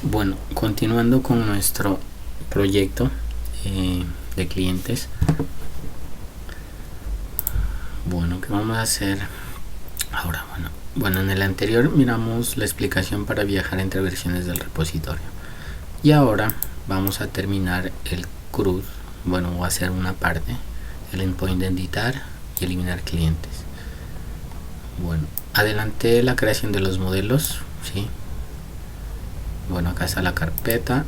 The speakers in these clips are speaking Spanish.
Bueno, continuando con nuestro proyecto de clientes. Bueno, ¿qué vamos a hacer ahora? Bueno, en el anterior miramos la explicación para viajar entre versiones del repositorio. Y ahora vamos a terminar el CRUD. Bueno, voy a hacer una parte, el endpoint de editar y eliminar clientes. Bueno, adelanté la creación de los modelos, ¿sí? Bueno, acá está la carpeta,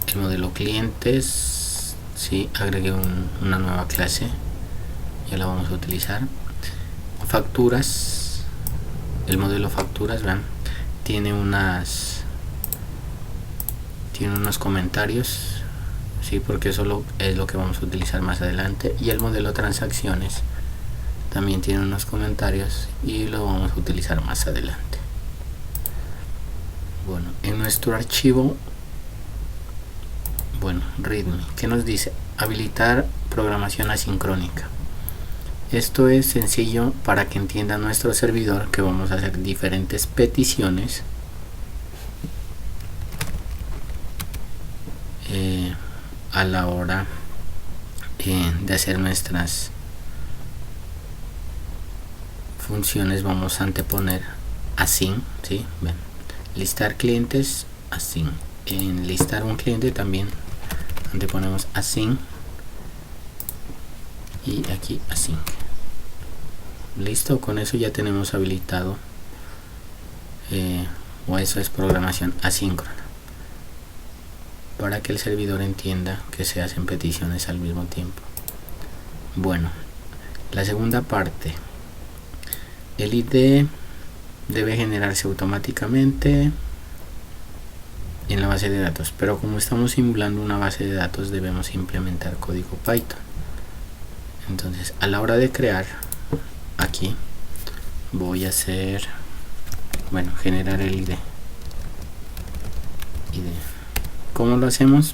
el modelo clientes, ¿sí? Agregué una nueva clase, ya la vamos a utilizar. Facturas, el modelo facturas, vean, tiene unos comentarios, sí, porque eso es lo que vamos a utilizar más adelante. Y el modelo transacciones también tiene unos comentarios y lo vamos a utilizar más adelante. Bueno, en nuestro archivo, bueno, readme, ¿qué nos dice? Habilitar programación asincrónica. Esto es sencillo para que entienda nuestro servidor que vamos a hacer diferentes peticiones a la hora de hacer nuestras funciones. Vamos a anteponer async, ¿sí? Ven, listar clientes, async. En listar un cliente también anteponemos async y aquí async. Listo, con eso ya tenemos habilitado o eso es programación asíncrona, para que el servidor entienda que se hacen peticiones al mismo tiempo. Bueno, la segunda parte, el ID debe generarse automáticamente en la base de datos, pero como estamos simulando una base de datos debemos implementar código Python. Entonces, a la hora de crear, aquí voy a hacer, bueno, generar el ID. ¿Cómo lo hacemos?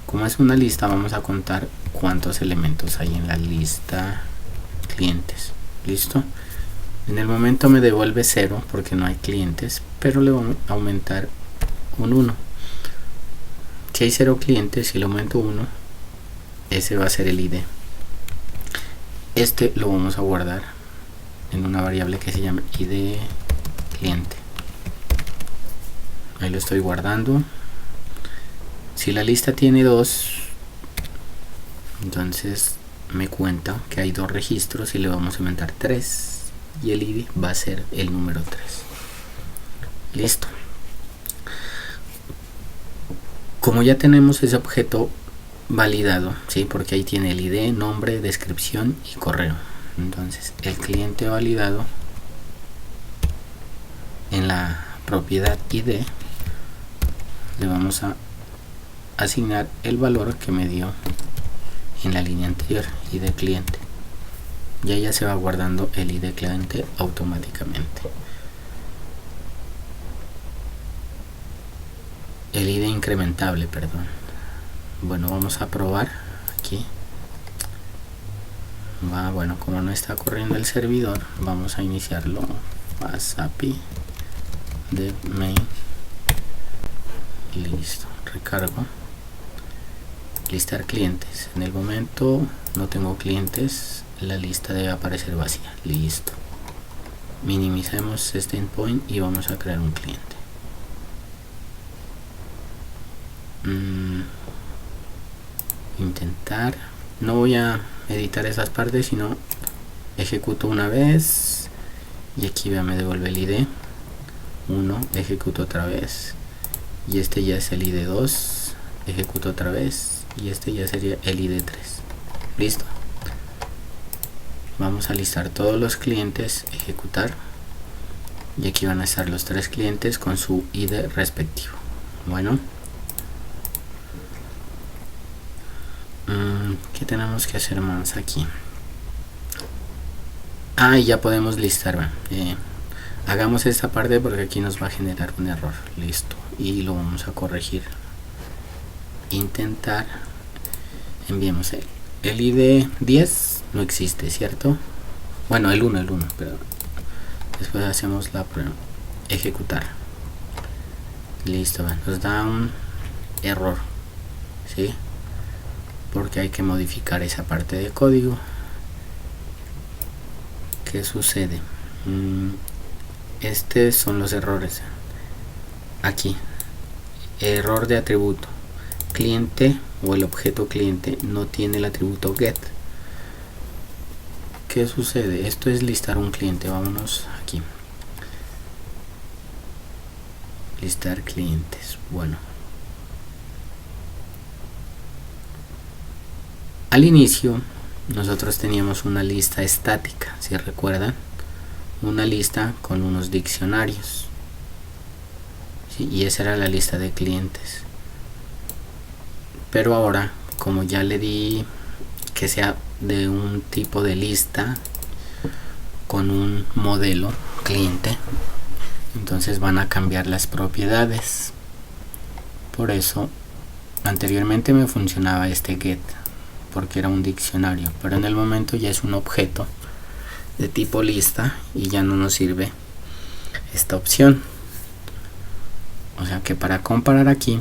Como es una lista, vamos a contar cuántos elementos hay en la lista clientes. ¿Listo? En el momento me devuelve 0 porque no hay clientes, pero le vamos a aumentar un 1. Si hay 0 clientes y le aumento 1, ese va a ser el ID. Este lo vamos a guardar en una variable que se llama ID cliente. Ahí lo estoy guardando. Si la lista tiene 2, entonces me cuenta que hay 2 registros y le vamos a aumentar 3 y el ID va a ser el número 3. Listo. Como ya tenemos ese objeto validado, ¿sí? Porque ahí tiene el ID, nombre, descripción y correo. Entonces el cliente validado, en la propiedad ID le vamos a asignar el valor que me dio en la línea anterior, ID cliente. Ya se va guardando el ID cliente automáticamente. El ID incrementable, perdón. Bueno, vamos a probar aquí. Bueno, como no está corriendo el servidor, vamos a iniciarlo. API de main. Listo, recargo. Listar clientes. En el momento no tengo clientes, la lista debe aparecer vacía. Listo. Minimicemos este endpoint y vamos a crear un cliente. Intentar. No voy a editar esas partes, sino ejecuto una vez y aquí me devuelve el ID 1, ejecuto otra vez y este ya es el ID 2, ejecuto otra vez y este ya sería el ID 3. Listo. Vamos a listar todos los clientes, ejecutar, y aquí van a estar los 3 clientes con su ID respectivo. Bueno, ¿qué tenemos que hacer más aquí? Ya podemos listar. Hagamos esta parte porque aquí nos va a generar un error. Listo, y lo vamos a corregir. Intentar, enviemos el ID 10 no existe, ¿cierto? Bueno, el 1, pero después hacemos la prueba, ejecutar. Listo, nos da un error, ¿sí? Porque hay que modificar esa parte de código. ¿Qué sucede? Estos son los errores. Aquí, error de atributo. Cliente o el objeto cliente no tiene el atributo get. ¿Qué sucede? Esto es listar un cliente. Vámonos aquí. Listar clientes. Bueno. Al inicio nosotros teníamos una lista estática, si recuerdan, una lista con unos diccionarios, ¿sí? Y esa era la lista de clientes. Pero ahora, como ya le di que sea de un tipo de lista con un modelo cliente, entonces van a cambiar las propiedades. Por eso anteriormente me funcionaba este get porque era un diccionario, pero en el momento ya es un objeto de tipo lista y ya no nos sirve esta opción. O sea que para comparar aquí,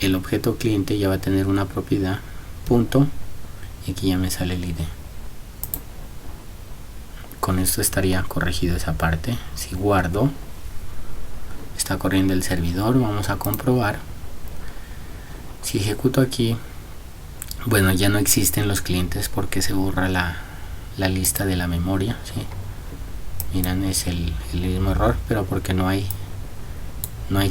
el objeto cliente ya va a tener una propiedad punto y aquí ya me sale el ID. Con esto estaría corregido esa parte. Si guardo, está corriendo el servidor. Vamos a comprobar. Si ejecuto aquí, bueno, ya no existen los clientes porque se borra la lista de la memoria, ¿sí? Miran, es el mismo error, pero porque no hay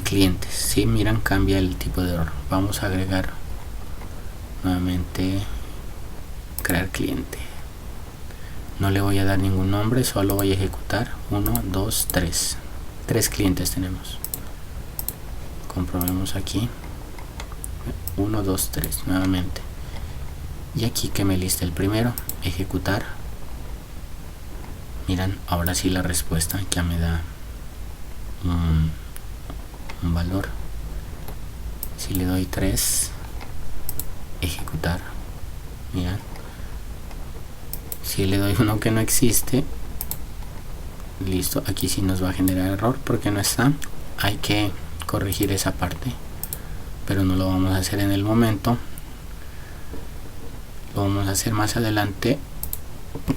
clientes, ¿sí? Miran, cambia el tipo de error. Vamos a agregar nuevamente crear cliente. No le voy a dar ningún nombre, solo voy a ejecutar 1, 2, 3. 3 clientes tenemos. Comprobemos aquí. 1, 2, 3 nuevamente. Y aquí que me lista el primero, ejecutar. Miran, ahora sí la respuesta ya me da un valor. Si le doy 3, ejecutar, miran. Si le doy uno que no existe, listo, aquí sí nos va a generar error porque no está. Hay que corregir esa parte, pero no lo vamos a hacer en el momento. Lo vamos a hacer más adelante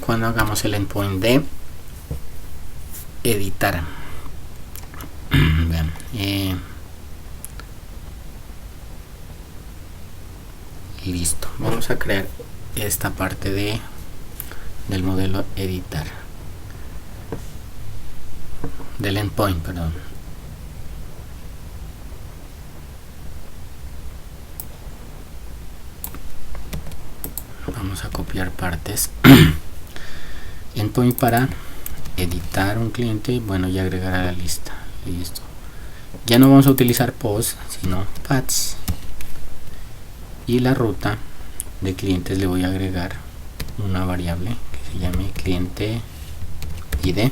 cuando hagamos el endpoint de editar. Vean, listo, vamos a crear esta parte del modelo editar, del endpoint, perdón. Vamos a copiar partes. Endpoint para editar un cliente, bueno, y agregar a la lista. Listo. Ya no vamos a utilizar post, sino paths. Y la ruta de clientes le voy a agregar una variable que se llame cliente ID,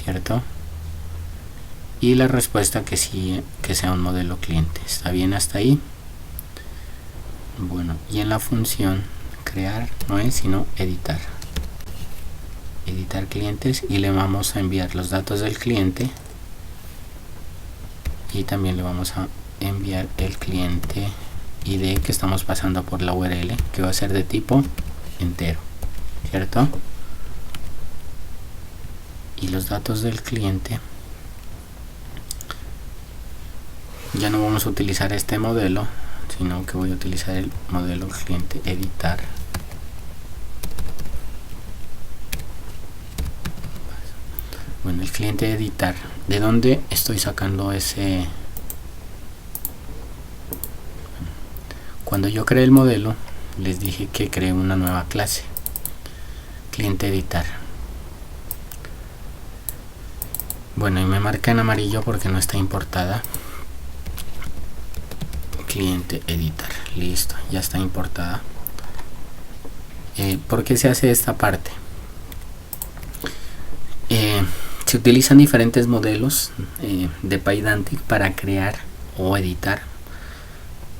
¿cierto? Y la respuesta que sí, que sea un modelo cliente. ¿Está bien hasta ahí? Bueno, y en la función crear no es sino editar clientes, y le vamos a enviar los datos del cliente y también le vamos a enviar el cliente ID que estamos pasando por la URL, que va a ser de tipo entero, ¿cierto? Y los datos del cliente, ya no vamos a utilizar este modelo, sino que voy a utilizar el modelo cliente editar. Bueno, el cliente editar, ¿de dónde estoy sacando ese? Cuando yo creé el modelo, les dije que creé una nueva clase, cliente editar. Bueno, y me marca en amarillo porque no está importada. Cliente editar, listo, ya está importada. ¿Por qué se hace esta parte? Se utilizan diferentes modelos de Pydantic para crear o editar,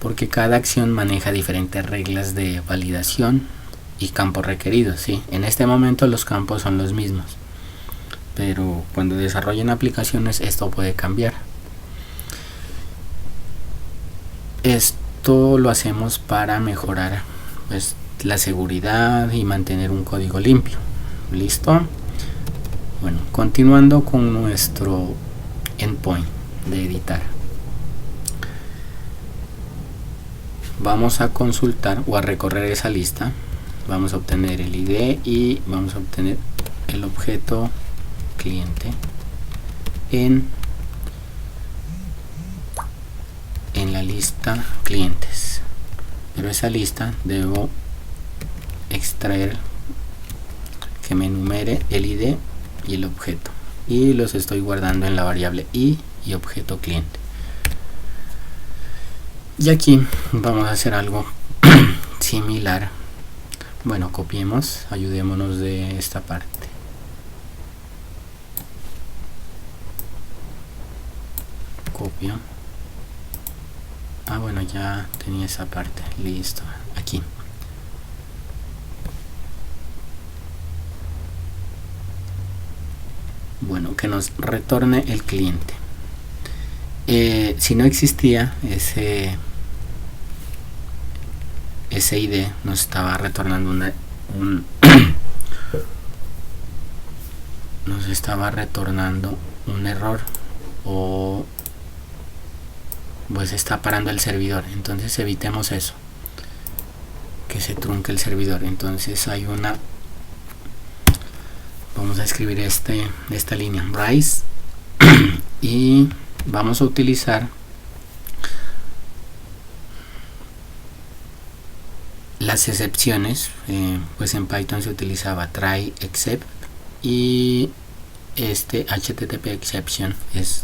porque cada acción maneja diferentes reglas de validación y campos requeridos, ¿sí? En este momento los campos son los mismos, pero cuando desarrollen aplicaciones esto puede cambiar. Esto lo hacemos para mejorar pues la seguridad y mantener un código limpio. ¿Listo? Bueno, continuando con nuestro endpoint de editar, vamos a consultar o a recorrer esa lista. Vamos a obtener el ID y vamos a obtener el objeto cliente en la lista clientes, pero esa lista debo extraer que me enumere el ID y el objeto, y los estoy guardando en la variable i y objeto cliente. Y aquí vamos a hacer algo similar. Bueno, copiemos, ayudémonos de esta parte. Copio. Bueno, ya tenía esa parte. Listo. Aquí. Bueno, que nos retorne el cliente. Si no existía ese ID, nos estaba retornando nos estaba retornando un error, o pues está parando el servidor. Entonces evitemos eso, que se trunque el servidor. Entonces hay vamos a escribir esta línea rise y vamos a utilizar las excepciones. Pues en Python se utilizaba try except, y HTTP exception es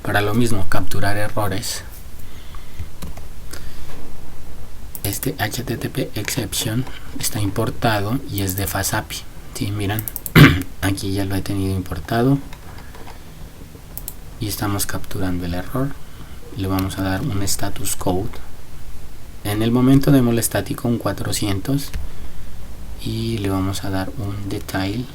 para lo mismo, capturar errores. Este HTTP exception está importado y es de FastAPI. ¿Sí? Miran, aquí ya lo he tenido importado y estamos capturando el error. Le vamos a dar un status code. En el momento démosle estático un 400 y le vamos a dar un detalle.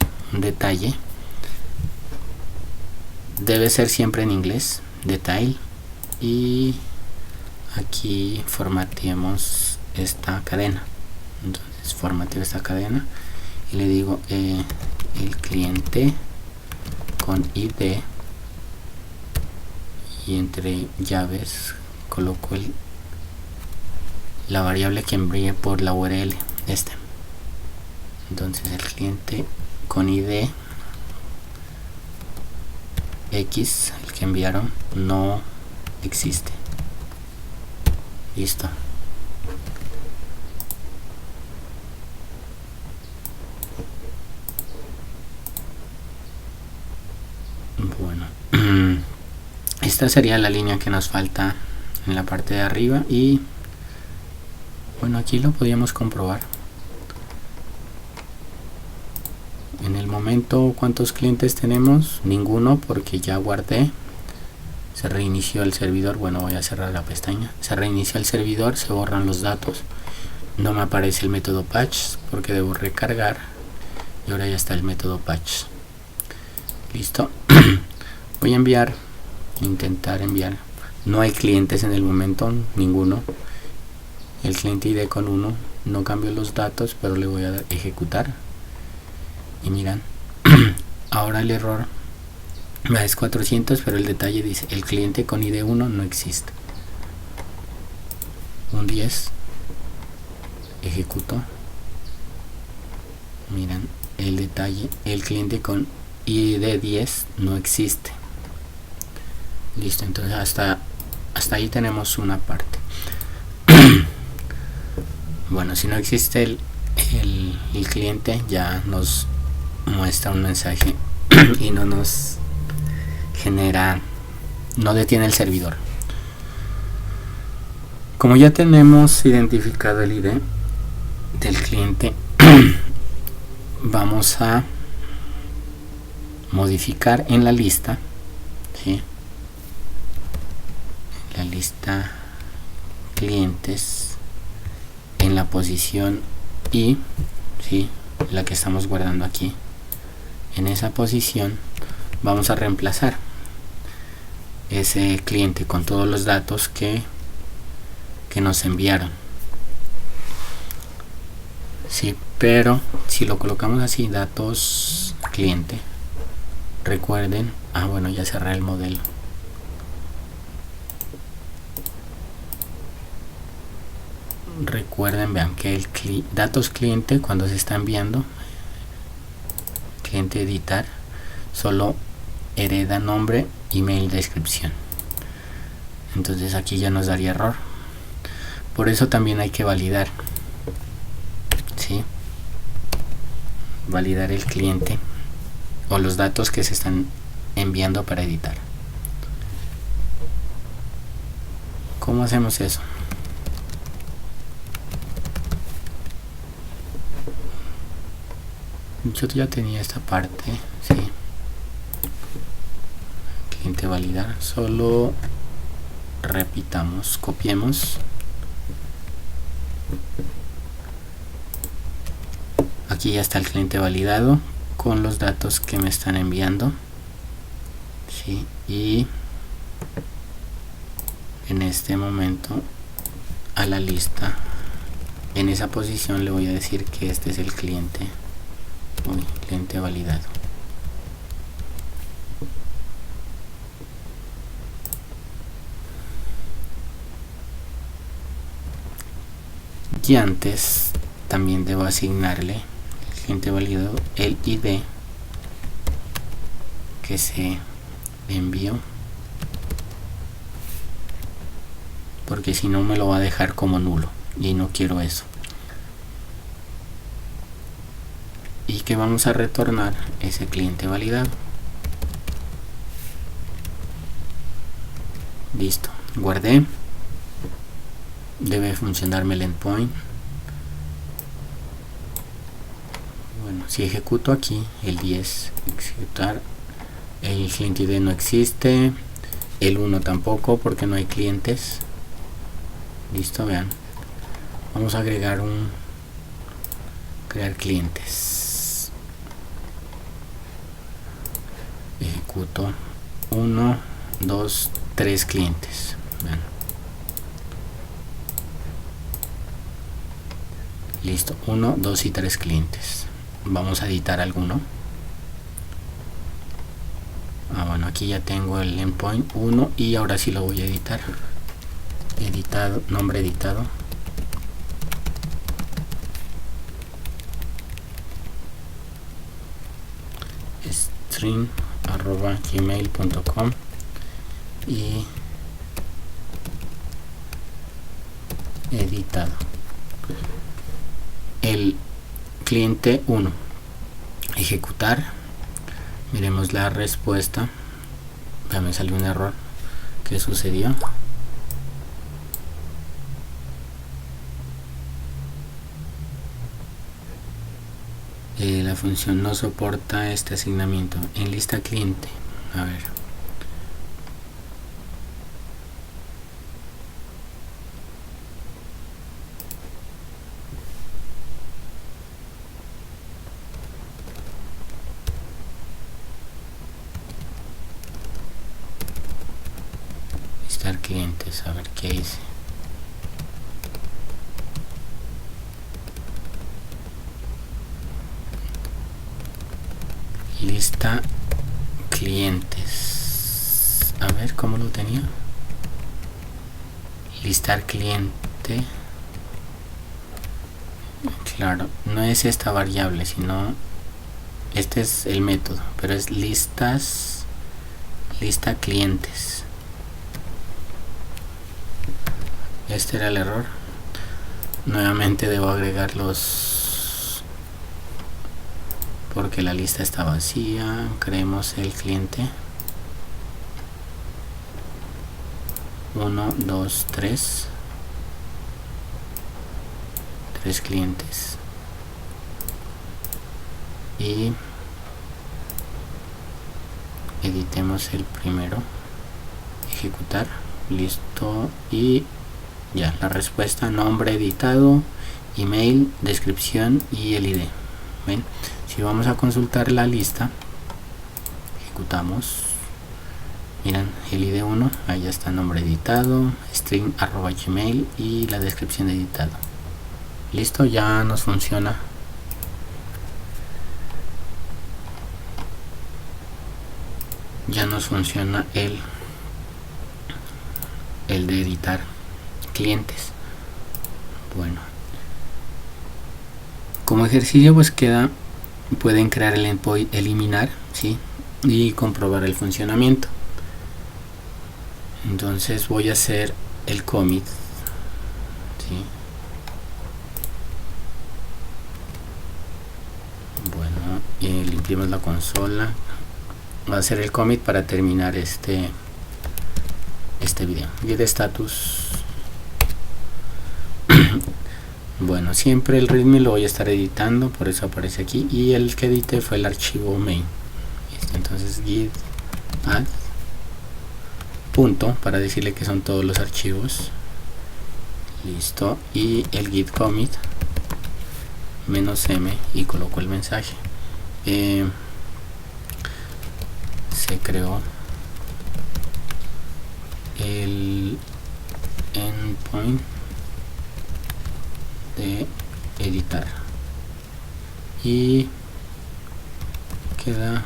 Debe ser siempre en inglés, detail, y aquí formateemos esta cadena. Entonces formateo esta cadena y le digo el cliente con ID, y entre llaves coloco la variable que envíe por la URL entonces el cliente con ID X, el que enviaron, no existe. Listo. Bueno, esta sería la línea que nos falta en la parte de arriba, y bueno, aquí lo podíamos comprobar. En el momento, ¿cuántos clientes tenemos? Ninguno, porque ya guardé. Se reinició el servidor. Bueno, voy a cerrar la pestaña. Se reinicia el servidor, se borran los datos. No me aparece el método patch porque debo recargar, y ahora ya está el método patch. Listo. Voy a enviar, intentar enviar. No hay clientes en el momento, ninguno. El cliente ID con 1. No cambio los datos, pero le voy a dar ejecutar. Y miran, ahora el error es 400, pero el detalle dice el cliente con ID 1 no existe. Un 10, ejecuto. Miran el detalle, el cliente con ID 10 no existe. Listo, entonces hasta ahí tenemos una parte. Bueno, si no existe el cliente, ya nos muestra un mensaje y no nos genera, no detiene el servidor. Como ya tenemos identificado el ID del cliente, vamos a modificar en la lista, ¿sí? La lista clientes, en la posición I, ¿sí? La que estamos guardando aquí. En esa posición vamos a reemplazar ese cliente con todos los datos que que nos enviaron. Sí, pero si lo colocamos así, datos cliente, recuerden, bueno, ya cerré el modelo. Recuerden, vean que el datos cliente, cuando se está enviando, cliente editar, solo hereda nombre, email, descripción. Entonces aquí ya nos daría error. Por eso también hay que validar, ¿sí? Validar el cliente o los datos que se están enviando para editar. ¿Cómo hacemos eso? Yo ya tenía esta parte, ¿sí? Cliente validar, solo repitamos, copiemos. Aquí ya está el cliente validado con los datos que me están enviando, ¿sí? Y en este momento a la lista, en esa posición le voy a decir que este es el cliente, cliente validado. Y antes también debo asignarle al cliente validado el ID que se envió, porque si no me lo va a dejar como nulo y no quiero eso. Y que vamos a retornar ese cliente validado. Listo, guardé. Debe funcionarme el endpoint. Bueno, si ejecuto aquí el 10, ejecutar, el cliente ID no existe, el 1 tampoco porque no hay clientes. Listo, vean. Vamos a agregar crear clientes. Ejecuto 1, 2, 3 clientes. Vean. Listo, 1, 2 y 3 clientes. Vamos a editar alguno. Bueno, aquí ya tengo el endpoint 1 y ahora sí lo voy a editar. Editado, nombre editado. string@gmail.com y editado. El cliente 1, ejecutar. Miremos la respuesta. Ya me salió un error. ¿Qué sucedió? La función no soporta este asignamiento en lista cliente. A ver, listar clientes, a ver qué hice. Lista clientes, a ver cómo lo tenía. Listar cliente, claro, no es esta variable, sino este es el método, pero es lista clientes. Este era el error. Nuevamente debo agregar porque la lista está vacía. Creemos el cliente 1, 2, 3 clientes y editemos el primero, ejecutar, listo, y ya la respuesta, nombre editado, email, descripción y el ID. ¿Ven? Si vamos a consultar la lista, ejecutamos miren el ID1, ahí ya está el nombre editado, string @gmail y la descripción editado. Listo, ya nos funciona. Ya nos funciona el de editar clientes. Bueno, como ejercicio pues queda, pueden crear el endpoint, eliminar, ¿sí? Y comprobar el funcionamiento. Entonces voy a hacer el commit, ¿sí? Bueno, limpiemos la consola. Voy a hacer el commit para terminar este video. Get status. Bueno, siempre el readme lo voy a estar editando, por eso aparece aquí, y el que edité fue el archivo main. Entonces git add punto para decirle que son todos los archivos. Listo, y el git commit -m y coloco el mensaje. Se creó el endpoint de editar y queda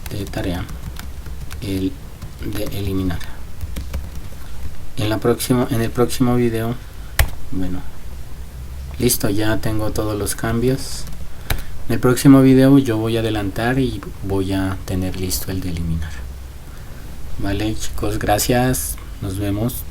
de tarea el de eliminar. En el próximo video, bueno, listo, ya tengo todos los cambios. En el próximo video yo voy a adelantar y voy a tener listo el de eliminar. Vale, chicos, gracias, nos vemos.